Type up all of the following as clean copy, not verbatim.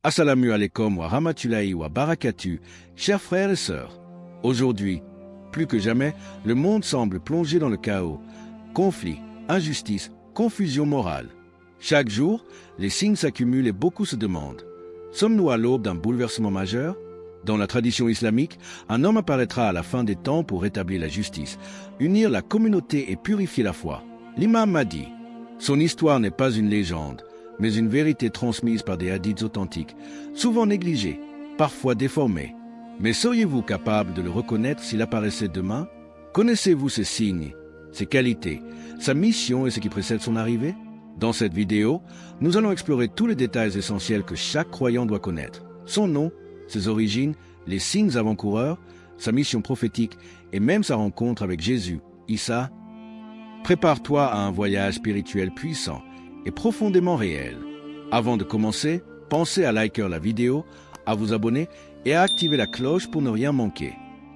Assalamu alaikum wa rahmatullahi wa barakatuh, chers frères et sœurs. Aujourd'hui, plus que jamais, le monde semble plongé dans le chaos. Conflits, injustice, confusion morale. Chaque jour, les signes s'accumulent et beaucoup se demandent. Sommes-nous à l'aube d'un bouleversement majeur? Dans la tradition islamique, un homme apparaîtra à la fin des temps pour rétablir la justice, unir la communauté et purifier la foi. L'imam Mahdi. Son histoire n'est pas une légende, mais une vérité transmise par des hadiths authentiques, souvent négligés, parfois déformés. Mais seriez-vous capable de le reconnaître s'il apparaissait demain? Connaissez-vous ses signes, ses qualités, sa mission et ce qui précède son arrivée? Dans cette vidéo, nous allons explorer tous les détails essentiels que chaque croyant doit connaître. Son nom, ses origines, les signes avant-coureurs, sa mission prophétique et même sa rencontre avec Jésus, Issa. Prépare-toi à un voyage spirituel puissant et profondément réel. Avant de commencer, pensez à liker la vidéo, à vous abonner et à activer la cloche pour ne rien manquer.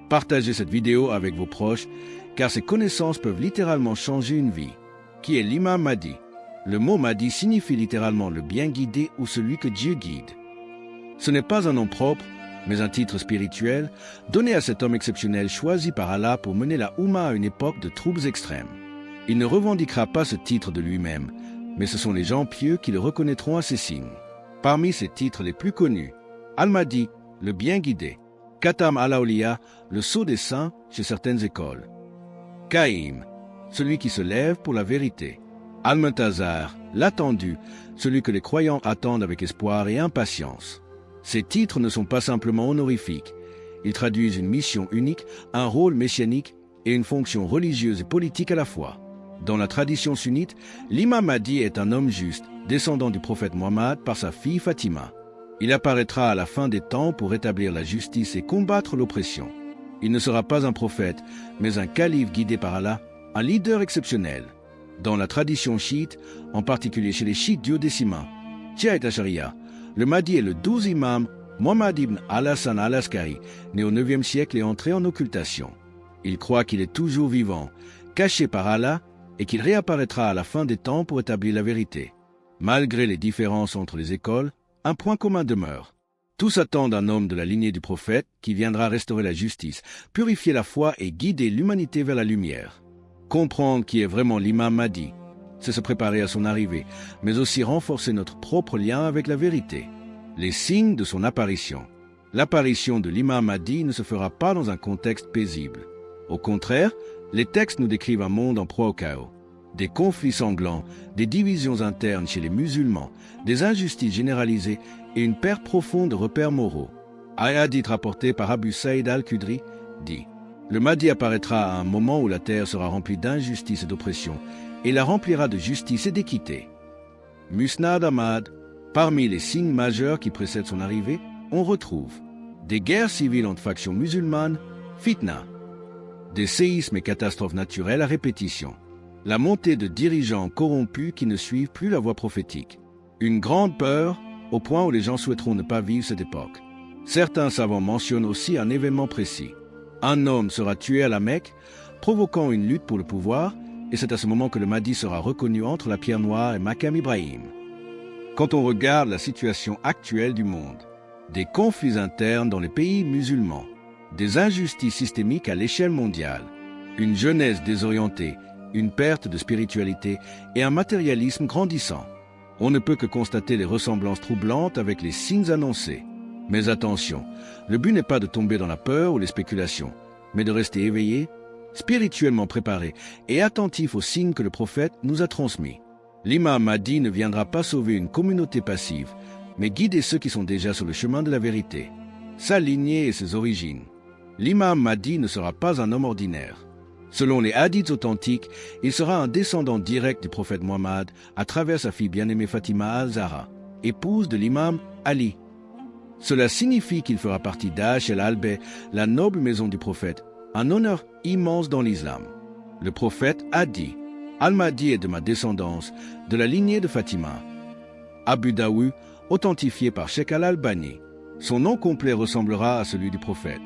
Partagez cette vidéo avec vos proches, car ces connaissances peuvent littéralement changer une vie. Qui est l'imam Mahdi? Le mot Mahdi signifie littéralement le bien guidé ou celui que Dieu guide. Ce n'est pas un nom propre, mais un titre spirituel donné à cet homme exceptionnel choisi par Allah pour mener la Oumma à une époque de troubles extrêmes. Il ne revendiquera pas ce titre de lui-même, mais ce sont les gens pieux qui le reconnaîtront à ses signes. Parmi ses titres les plus connus, Al-Mahdi, le bien guidé, Khatam al-Awliya, le sceau des saints chez certaines écoles, Qaïm, celui qui se lève pour la vérité, Al-Muntazar, l'attendu, celui que les croyants attendent avec espoir et impatience. Ces titres ne sont pas simplement honorifiques, ils traduisent une mission unique, un rôle messianique et une fonction religieuse et politique à la fois. Dans la tradition sunnite, l'imam Mahdi est un homme juste, descendant du prophète Mohammed par sa fille Fatima. Il apparaîtra à la fin des temps pour rétablir la justice et combattre l'oppression. Il ne sera pas un prophète, mais un calife guidé par Allah, un leader exceptionnel. Dans la tradition chiite, en particulier chez les chiites duodécimains, Shia et Ashariya, le Mahdi est le 12e imam Muhammad ibn al-Hassan al-Askari, né au 9e siècle et entré en occultation. Il croit qu'il est toujours vivant, caché par Allah, et qu'il réapparaîtra à la fin des temps pour établir la vérité. Malgré les différences entre les écoles, un point commun demeure. Tous attendent un homme de la lignée du prophète qui viendra restaurer la justice, purifier la foi et guider l'humanité vers la lumière. Comprendre qui est vraiment l'imam Mahdi, c'est se préparer à son arrivée, mais aussi renforcer notre propre lien avec la vérité. Les signes de son apparition. L'apparition de l'imam Mahdi ne se fera pas dans un contexte paisible. Au contraire, les textes nous décrivent un monde en proie au chaos. Des conflits sanglants, des divisions internes chez les musulmans, des injustices généralisées et une perte profonde de repères moraux. Un hadith rapporté par Abu Saïd al-Khudri dit « Le Mahdi apparaîtra à un moment où la terre sera remplie d'injustice et d'oppression, et la remplira de justice et d'équité. » Musnad Ahmad, parmi les signes majeurs qui précèdent son arrivée, on retrouve des guerres civiles entre factions musulmanes, fitna, des séismes et catastrophes naturelles à répétition, la montée de dirigeants corrompus qui ne suivent plus la voie prophétique, une grande peur au point où les gens souhaiteront ne pas vivre cette époque. Certains savants mentionnent aussi un événement précis. Un homme sera tué à la Mecque, provoquant une lutte pour le pouvoir, et c'est à ce moment que le Mahdi sera reconnu entre la pierre noire et Maqam Ibrahim. Quand on regarde la situation actuelle du monde, des conflits internes dans les pays musulmans, des injustices systémiques à l'échelle mondiale, une jeunesse désorientée, une perte de spiritualité et un matérialisme grandissant. On ne peut que constater les ressemblances troublantes avec les signes annoncés. Mais attention, le but n'est pas de tomber dans la peur ou les spéculations, mais de rester éveillé, spirituellement préparé et attentif aux signes que le prophète nous a transmis. L'imam Mahdi ne viendra pas sauver une communauté passive, mais guider ceux qui sont déjà sur le chemin de la vérité. Sa lignée et ses origines. L'imam Mahdi ne sera pas un homme ordinaire. Selon les hadiths authentiques, il sera un descendant direct du prophète Mohammed à travers sa fille bien-aimée Fatima al-Zahra, épouse de l'imam Ali. Cela signifie qu'il fera partie d'Ash el-Albay, la noble maison du prophète, un honneur immense dans l'islam. Le prophète a dit « Al-Mahdi est de ma descendance, de la lignée de Fatima ». Abu Daoud, authentifié par Sheikh al-Albani. Son nom complet ressemblera à celui du prophète.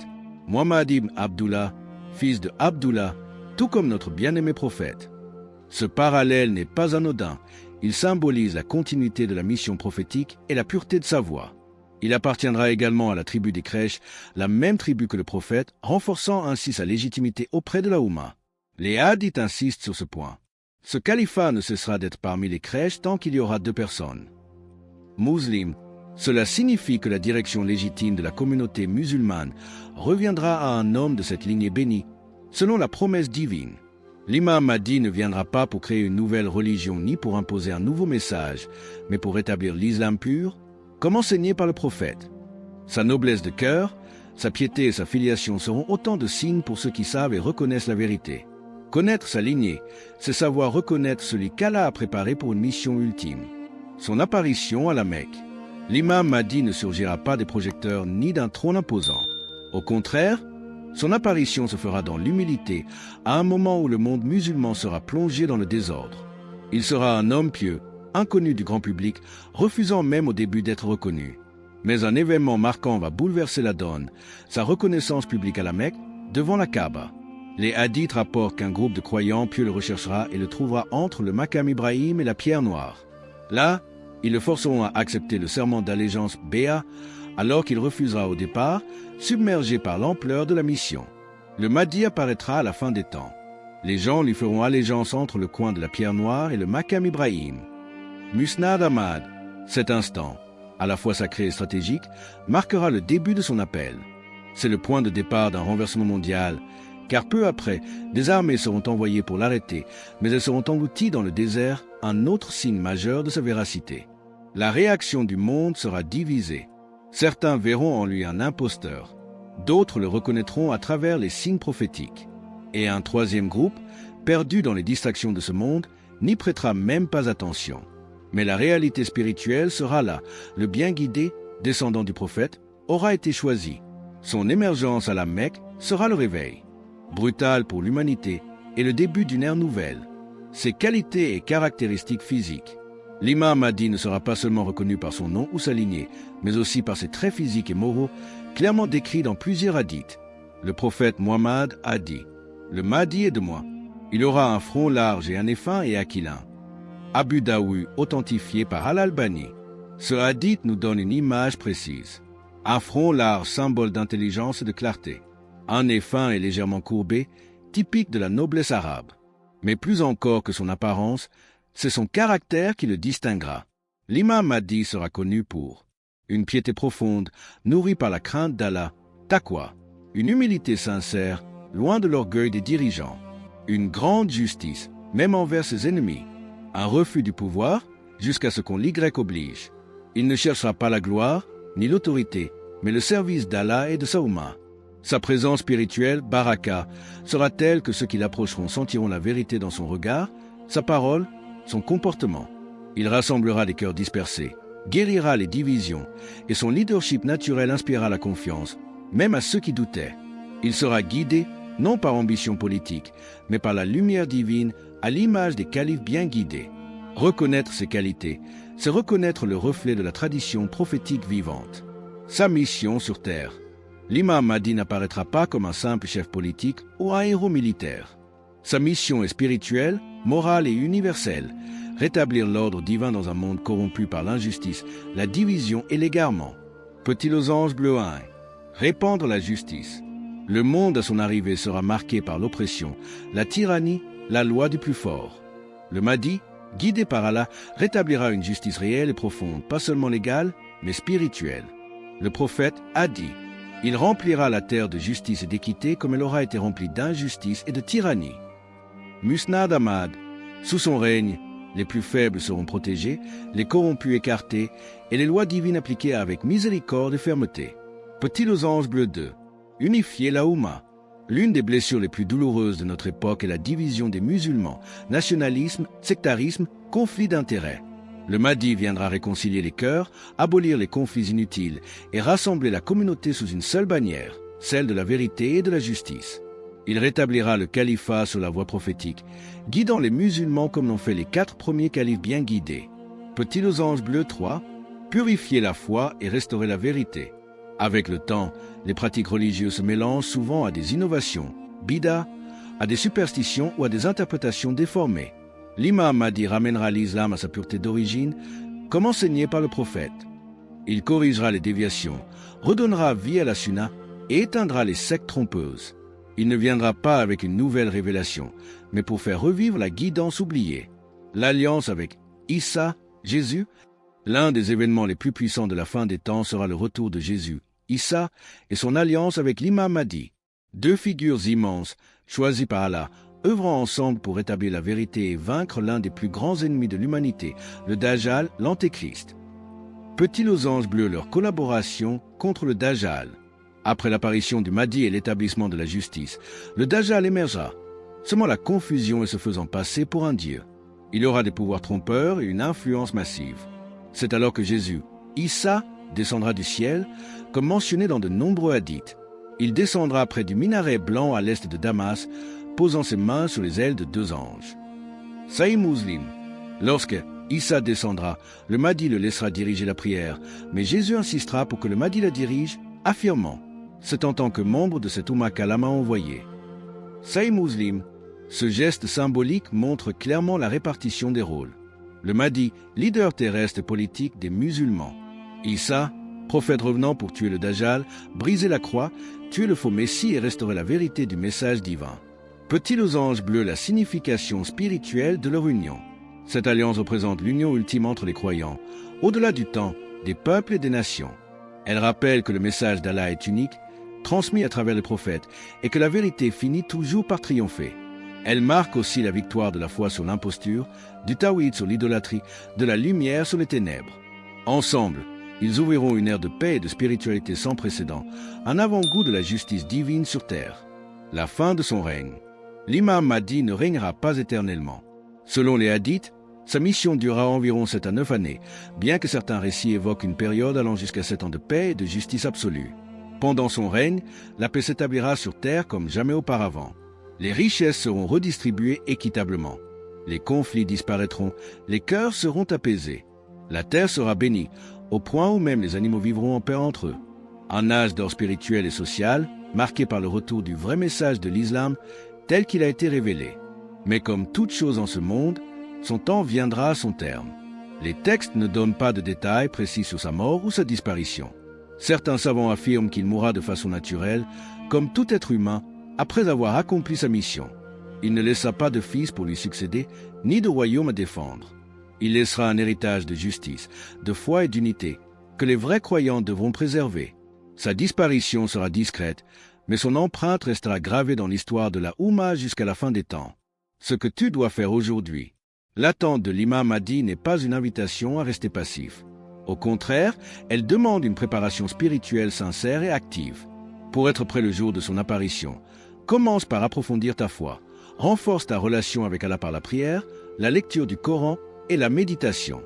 Muhammad ibn Abdullah, fils de Abdullah, tout comme notre bien-aimé prophète. Ce parallèle n'est pas anodin, il symbolise la continuité de la mission prophétique et la pureté de sa voix. Il appartiendra également à la tribu des Quraysh, la même tribu que le prophète, renforçant ainsi sa légitimité auprès de la Oumma. Les hadiths insistent sur ce point. Ce califat ne cessera d'être parmi les Quraysh tant qu'il y aura 2 personnes. Muslim, cela signifie que la direction légitime de la communauté musulmane reviendra à un homme de cette lignée bénie, selon la promesse divine. L'imam Mahdi ne viendra pas pour créer une nouvelle religion ni pour imposer un nouveau message, mais pour rétablir l'islam pur, comme enseigné par le prophète. Sa noblesse de cœur, sa piété et sa filiation seront autant de signes pour ceux qui savent et reconnaissent la vérité. Connaître sa lignée, c'est savoir reconnaître celui qu'Allah a préparé pour une mission ultime. Son apparition à la Mecque. L'imam Mahdi ne surgira pas des projecteurs ni d'un trône imposant. Au contraire, son apparition se fera dans l'humilité, à un moment où le monde musulman sera plongé dans le désordre. Il sera un homme pieux, inconnu du grand public, refusant même au début d'être reconnu. Mais un événement marquant va bouleverser la donne, sa reconnaissance publique à la Mecque, devant la Kaaba. Les hadiths rapportent qu'un groupe de croyants pieux le recherchera et le trouvera entre le Maqam Ibrahim et la pierre noire. Là, ils le forceront à accepter le serment d'allégeance Béa, alors qu'il refusera au départ, submergé par l'ampleur de la mission. Le Mahdi apparaîtra à la fin des temps. Les gens lui feront allégeance entre le coin de la pierre noire et le Maqam Ibrahim. Musnad Ahmad, cet instant, à la fois sacré et stratégique, marquera le début de son appel. C'est le point de départ d'un renversement mondial, car peu après, des armées seront envoyées pour l'arrêter, mais elles seront englouties dans le désert, un autre signe majeur de sa véracité. La réaction du monde sera divisée. Certains verront en lui un imposteur, d'autres le reconnaîtront à travers les signes prophétiques. Et un troisième groupe, perdu dans les distractions de ce monde, n'y prêtera même pas attention. Mais la réalité spirituelle sera là, le bien guidé, descendant du prophète, aura été choisi. Son émergence à la Mecque sera le réveil. Brutal pour l'humanité et le début d'une ère nouvelle. Ses qualités et caractéristiques physiques. L'imam Mahdi ne sera pas seulement reconnu par son nom ou sa lignée, mais aussi par ses traits physiques et moraux, clairement décrits dans plusieurs hadiths. Le prophète Muhammad a dit « Le Mahdi est de moi. Il aura un front large et un nez fin et aquilin. » Abu Daoud, authentifié par Al-Albani. Ce hadith nous donne une image précise. Un front large, symbole d'intelligence et de clarté. Un nez fin et légèrement courbé, typique de la noblesse arabe. Mais plus encore que son apparence, c'est son caractère qui le distinguera. L'imam Mahdi sera connu pour une piété profonde, nourrie par la crainte d'Allah, taqwa, une humilité sincère, loin de l'orgueil des dirigeants, une grande justice, même envers ses ennemis, un refus du pouvoir jusqu'à ce qu'on l'Y oblige. Il ne cherchera pas la gloire, ni l'autorité, mais le service d'Allah et de sa Oumma. Sa présence spirituelle, baraka, sera telle que ceux qui l'approcheront sentiront la vérité dans son regard, sa parole, son comportement. Il rassemblera les cœurs dispersés, guérira les divisions, et son leadership naturel inspirera la confiance, même à ceux qui doutaient. Il sera guidé, non par ambition politique, mais par la lumière divine, à l'image des califes bien guidés. Reconnaître ses qualités, c'est reconnaître le reflet de la tradition prophétique vivante. Sa mission sur terre. L'imam Mahdi n'apparaîtra pas comme un simple chef politique ou un héros militaire. Sa mission est spirituelle, morale et universelle, rétablir l'ordre divin dans un monde corrompu par l'injustice, la division et l'égarement. Petit losange bleu 1, répandre la justice. Le monde à son arrivée sera marqué par l'oppression, la tyrannie, la loi du plus fort. Le Mahdi, guidé par Allah, rétablira une justice réelle et profonde, pas seulement légale, mais spirituelle. Le prophète a dit « Il remplira la terre de justice et d'équité comme elle aura été remplie d'injustice et de tyrannie. » Musnad Ahmad, sous son règne, les plus faibles seront protégés, les corrompus écartés, et les lois divines appliquées avec miséricorde et fermeté. Petit losange bleu 2, unifier la Oumma. L'une des blessures les plus douloureuses de notre époque est la division des musulmans, nationalisme, sectarisme, conflit d'intérêts. Le Mahdi viendra réconcilier les cœurs, abolir les conflits inutiles et rassembler la communauté sous une seule bannière, celle de la vérité et de la justice. Il rétablira le califat sur la voie prophétique, guidant les musulmans comme l'ont fait les 4 premiers califes bien guidés. Petit losange bleu 3, purifier la foi et restaurer la vérité. Avec le temps, les pratiques religieuses se mélangent souvent à des innovations, bida, à des superstitions ou à des interprétations déformées. L'imam Mahdi ramènera l'islam à sa pureté d'origine, comme enseigné par le prophète. Il corrigera les déviations, redonnera vie à la Sunna et éteindra les sectes trompeuses. Il ne viendra pas avec une nouvelle révélation, mais pour faire revivre la guidance oubliée. L'alliance avec Issa, Jésus, l'un des événements les plus puissants de la fin des temps sera le retour de Jésus, Issa, et son alliance avec l'imam Mahdi. Deux figures immenses, choisies par Allah, œuvrant ensemble pour établir la vérité et vaincre l'un des plus grands ennemis de l'humanité, le Dajjal, l'Antéchrist. Petit losange bleu leur collaboration contre le Dajjal. Après l'apparition du Mahdi et l'établissement de la justice, le Dajjal émergera, semant la confusion et se faisant passer pour un dieu. Il aura des pouvoirs trompeurs et une influence massive. C'est alors que Jésus, Issa, descendra du ciel, comme mentionné dans de nombreux hadiths. Il descendra près du minaret blanc à l'est de Damas, posant ses mains sur les ailes de deux anges. Sahih Muslim. Lorsque Issa descendra, le Mahdi le laissera diriger la prière, mais Jésus insistera pour que le Mahdi la dirige, affirmant « C'est en tant que membre de cette Ummah qu'Allah m'a envoyé ». Sahih Muslim. Ce geste symbolique montre clairement la répartition des rôles. Le Mahdi, leader terrestre et politique des musulmans. Issa, prophète revenant pour tuer le Dajjal, briser la croix, tuer le faux Messie et restaurer la vérité du message divin. Petit losange bleu, la signification spirituelle de leur union. Cette alliance représente l'union ultime entre les croyants, au-delà du temps, des peuples et des nations. Elle rappelle que le message d'Allah est unique, transmis à travers les prophètes, et que la vérité finit toujours par triompher. Elle marque aussi la victoire de la foi sur l'imposture, du tawhid sur l'idolâtrie, de la lumière sur les ténèbres. Ensemble, ils ouvriront une ère de paix et de spiritualité sans précédent, un avant-goût de la justice divine sur terre. La fin de son règne. L'imam Mahdi ne régnera pas éternellement. Selon les hadiths, sa mission durera environ 7 à 9 années, bien que certains récits évoquent une période allant jusqu'à 7 ans de paix et de justice absolue. Pendant son règne, la paix s'établira sur terre comme jamais auparavant. Les richesses seront redistribuées équitablement. Les conflits disparaîtront, les cœurs seront apaisés. La terre sera bénie, au point où même les animaux vivront en paix entre eux. Un âge d'or spirituel et social, marqué par le retour du vrai message de l'islam, tel qu'il a été révélé. Mais comme toute chose en ce monde, son temps viendra à son terme. Les textes ne donnent pas de détails précis sur sa mort ou sa disparition. Certains savants affirment qu'il mourra de façon naturelle, comme tout être humain, après avoir accompli sa mission. Il ne laissa pas de fils pour lui succéder, ni de royaume à défendre. Il laissera un héritage de justice, de foi et d'unité, que les vrais croyants devront préserver. Sa disparition sera discrète, mais son empreinte restera gravée dans l'histoire de la Oumma jusqu'à la fin des temps. Ce que tu dois faire aujourd'hui. L'attente de l'imam Mahdi n'est pas une invitation à rester passif. Au contraire, elle demande une préparation spirituelle sincère et active. Pour être prêt le jour de son apparition, commence par approfondir ta foi, renforce ta relation avec Allah par la prière, la lecture du Coran et la méditation.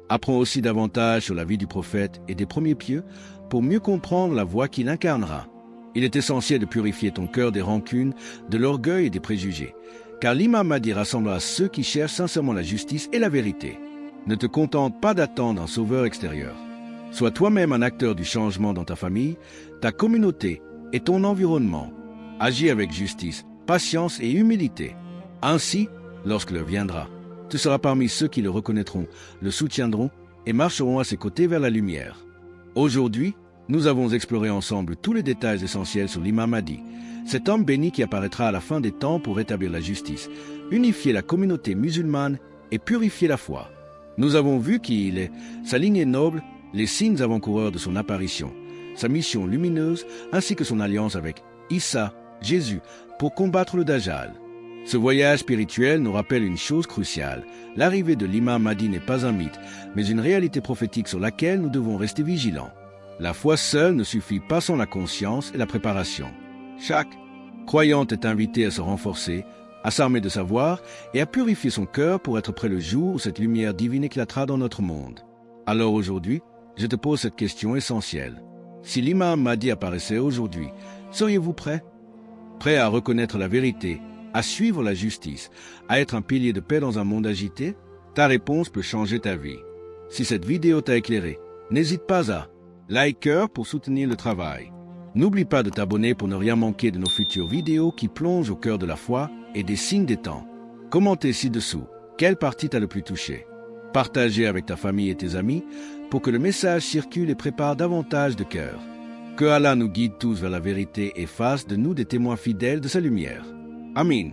Apprends aussi davantage sur la vie du prophète et des premiers pieux pour mieux comprendre la voie qu'il incarnera. Il est essentiel de purifier ton cœur des rancunes, de l'orgueil et des préjugés, car l'imam Mahdi rassemblera ceux qui cherchent sincèrement la justice et la vérité. Ne te contente pas d'attendre un sauveur extérieur. Sois toi-même un acteur du changement dans ta famille, ta communauté et ton environnement. Agis avec justice, patience et humilité. Ainsi, lorsque l'heure viendra, tu seras parmi ceux qui le reconnaîtront, le soutiendront et marcheront à ses côtés vers la lumière. Aujourd'hui, nous avons exploré ensemble tous les détails essentiels sur l'imam Mahdi, cet homme béni qui apparaîtra à la fin des temps pour rétablir la justice, unifier la communauté musulmane et purifier la foi. Nous avons vu qui il est, sa lignée noble, les signes avant-coureurs de son apparition, sa mission lumineuse ainsi que son alliance avec Issa, Jésus, pour combattre le Dajjal. Ce voyage spirituel nous rappelle une chose cruciale. L'arrivée de l'imam Mahdi n'est pas un mythe, mais une réalité prophétique sur laquelle nous devons rester vigilants. La foi seule ne suffit pas sans la conscience et la préparation. Chaque croyante est invitée à se renforcer, à s'armer de savoir et à purifier son cœur pour être prêt le jour où cette lumière divine éclatera dans notre monde. Alors aujourd'hui, je te pose cette question essentielle. Si l'imam Mahdi apparaissait aujourd'hui, seriez-vous prêts? Prêts à reconnaître la vérité, à suivre la justice, à être un pilier de paix dans un monde agité? Ta réponse peut changer ta vie. Si cette vidéo t'a éclairé, n'hésite pas à liker pour soutenir le travail. N'oublie pas de t'abonner pour ne rien manquer de nos futures vidéos qui plongent au cœur de la foi et des signes des temps. Commentez ci-dessous quelle partie t'a le plus touché. Partagez avec ta famille et tes amis pour que le message circule et prépare davantage de cœurs. Que Allah nous guide tous vers la vérité et fasse de nous des témoins fidèles de sa lumière. Amin.